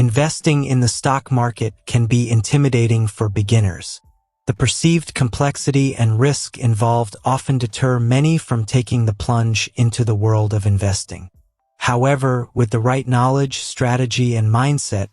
Investing in the stock market can be intimidating for beginners. The perceived complexity and risk involved often deter many from taking the plunge into the world of investing. However, with the right knowledge, strategy, and mindset,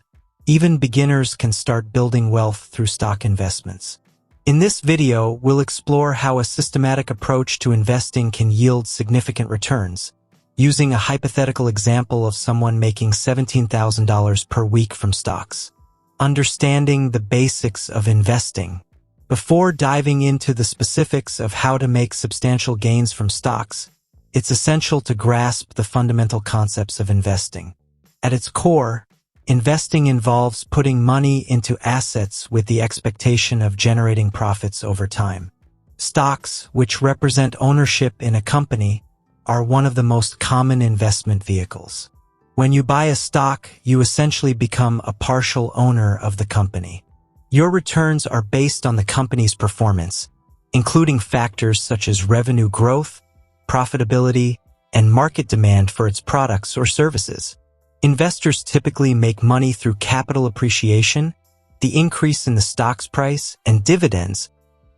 even beginners can start building wealth through stock investments. In this video, we'll explore how a systematic approach to investing can yield significant returns, using a hypothetical example of someone making $17,000 per week from stocks. Understanding the basics of investing. Before diving into the specifics of how to make substantial gains from stocks, it's essential to grasp the fundamental concepts of investing. At its core, investing involves putting money into assets with the expectation of generating profits over time. Stocks, which represent ownership in a company, are one of the most common investment vehicles. When you buy a stock, you essentially become a partial owner of the company. Your returns are based on the company's performance, including factors such as revenue growth, profitability, and market demand for its products or services. Investors typically make money through capital appreciation, the increase in the stock's price, and dividends,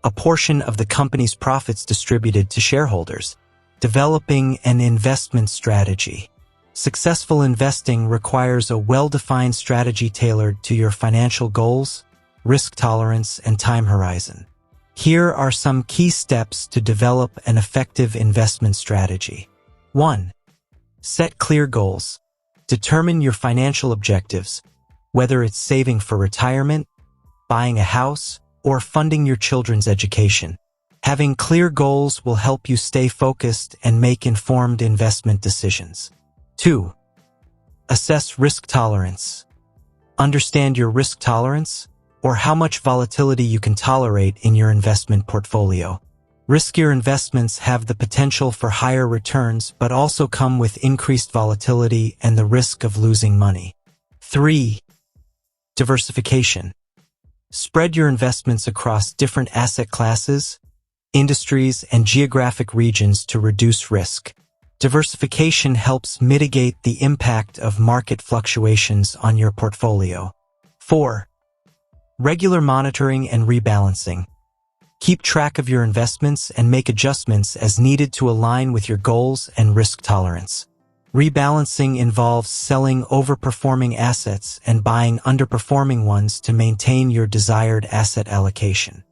a portion of the company's profits distributed to shareholders. Developing an investment strategy. Successful investing requires a well-defined strategy tailored to your financial goals, risk tolerance, and time horizon. Here are some key steps to develop an effective investment strategy. 1. Set clear goals. Determine your financial objectives, whether it's saving for retirement, buying a house, or funding your children's education. Having clear goals will help you stay focused and make informed investment decisions. 2. Assess risk tolerance. Understand your risk tolerance, or how much volatility you can tolerate in your investment portfolio. Riskier investments have the potential for higher returns but also come with increased volatility and the risk of losing money. 3. Diversification. Spread your investments across different asset classes, industries, and geographic regions to reduce risk. Diversification helps mitigate the impact of market fluctuations on your portfolio. 4. Regular monitoring and rebalancing. Keep track of your investments and make adjustments as needed to align with your goals and risk tolerance. Rebalancing involves selling overperforming assets and buying underperforming ones to maintain your desired asset allocation.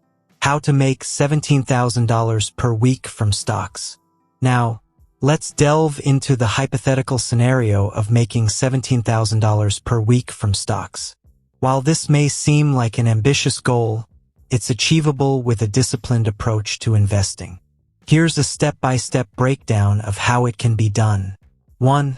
How to make $17,000 per week from stocks. Now, let's delve into the hypothetical scenario of making $17,000 per week from stocks. While this may seem like an ambitious goal, it's achievable with a disciplined approach to investing. Here's a step-by-step breakdown of how it can be done. 1.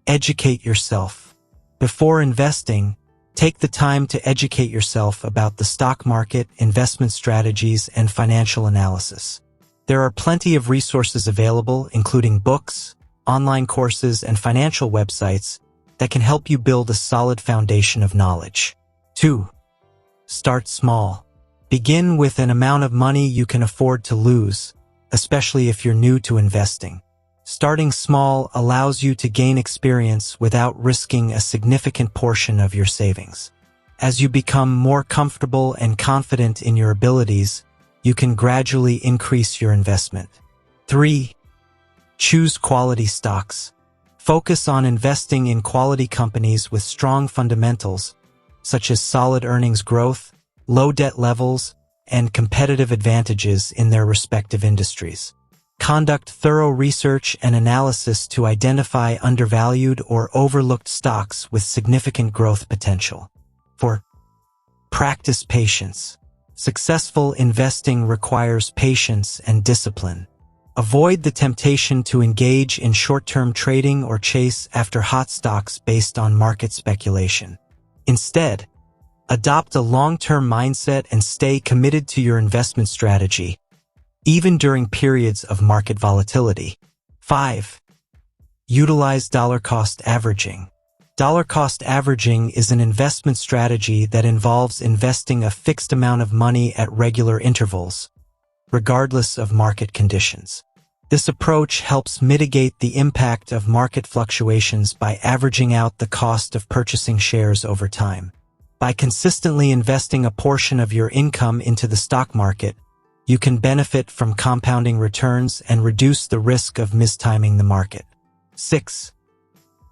Educate yourself. Before investing, take the time to educate yourself about the stock market, investment strategies, and financial analysis. There are plenty of resources available, including books, online courses, and financial websites that can help you build a solid foundation of knowledge. 2. Start small. Begin with an amount of money you can afford to lose, especially if you're new to investing. Starting small allows you to gain experience without risking a significant portion of your savings. As you become more comfortable and confident in your abilities, you can gradually increase your investment. 3. Choose quality stocks. Focus on investing in quality companies with strong fundamentals, such as solid earnings growth, low debt levels, and competitive advantages in their respective industries. Conduct thorough research and analysis to identify undervalued or overlooked stocks with significant growth potential. 4. Practice patience. Successful investing requires patience and discipline. Avoid the temptation to engage in short-term trading or chase after hot stocks based on market speculation. Instead, adopt a long-term mindset and stay committed to your investment strategy, even during periods of market volatility. 5. Utilize dollar-cost averaging. Dollar-cost averaging is an investment strategy that involves investing a fixed amount of money at regular intervals, regardless of market conditions. This approach helps mitigate the impact of market fluctuations by averaging out the cost of purchasing shares over time. By consistently investing a portion of your income into the stock market, you can benefit from compounding returns and reduce the risk of mistiming the market. 6.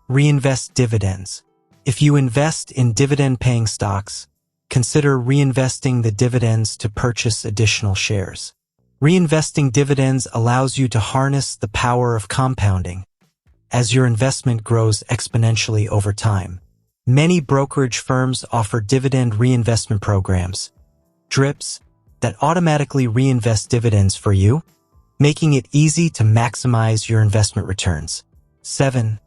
Reinvest dividends. If you invest in dividend-paying stocks, consider reinvesting the dividends to purchase additional shares. Reinvesting dividends allows you to harness the power of compounding as your investment grows exponentially over time. Many brokerage firms offer dividend reinvestment programs, DRIPs, that automatically reinvest dividends for you, making it easy to maximize your investment returns. 7.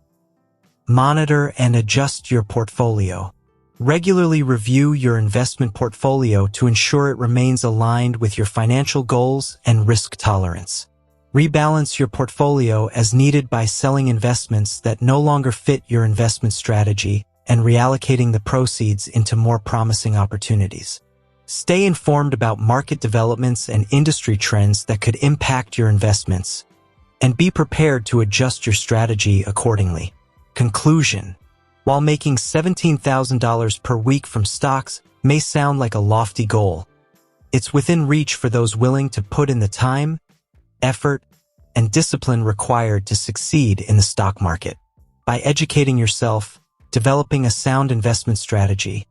Monitor and adjust your portfolio. Regularly review your investment portfolio to ensure it remains aligned with your financial goals and risk tolerance. Rebalance your portfolio as needed by selling investments that no longer fit your investment strategy and reallocating the proceeds into more promising opportunities. Stay informed about market developments and industry trends that could impact your investments, and be prepared to adjust your strategy accordingly. Conclusion: while making $17,000 per week from stocks may sound like a lofty goal, it's within reach for those willing to put in the time, effort, and discipline required to succeed in the stock market. By educating yourself, developing a sound investment strategy,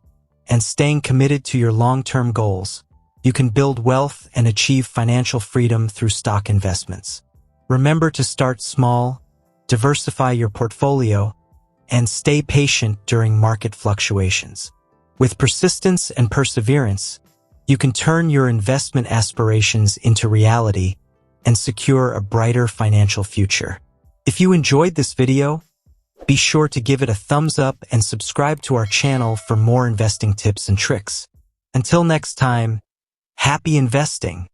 and staying committed to your long-term goals, you can build wealth and achieve financial freedom through stock investments. Remember to start small, diversify your portfolio, and stay patient during market fluctuations. With persistence and perseverance, you can turn your investment aspirations into reality and secure a brighter financial future. If you enjoyed this video, be sure to give it a thumbs up and subscribe to our channel for more investing tips and tricks. Until next time, happy investing!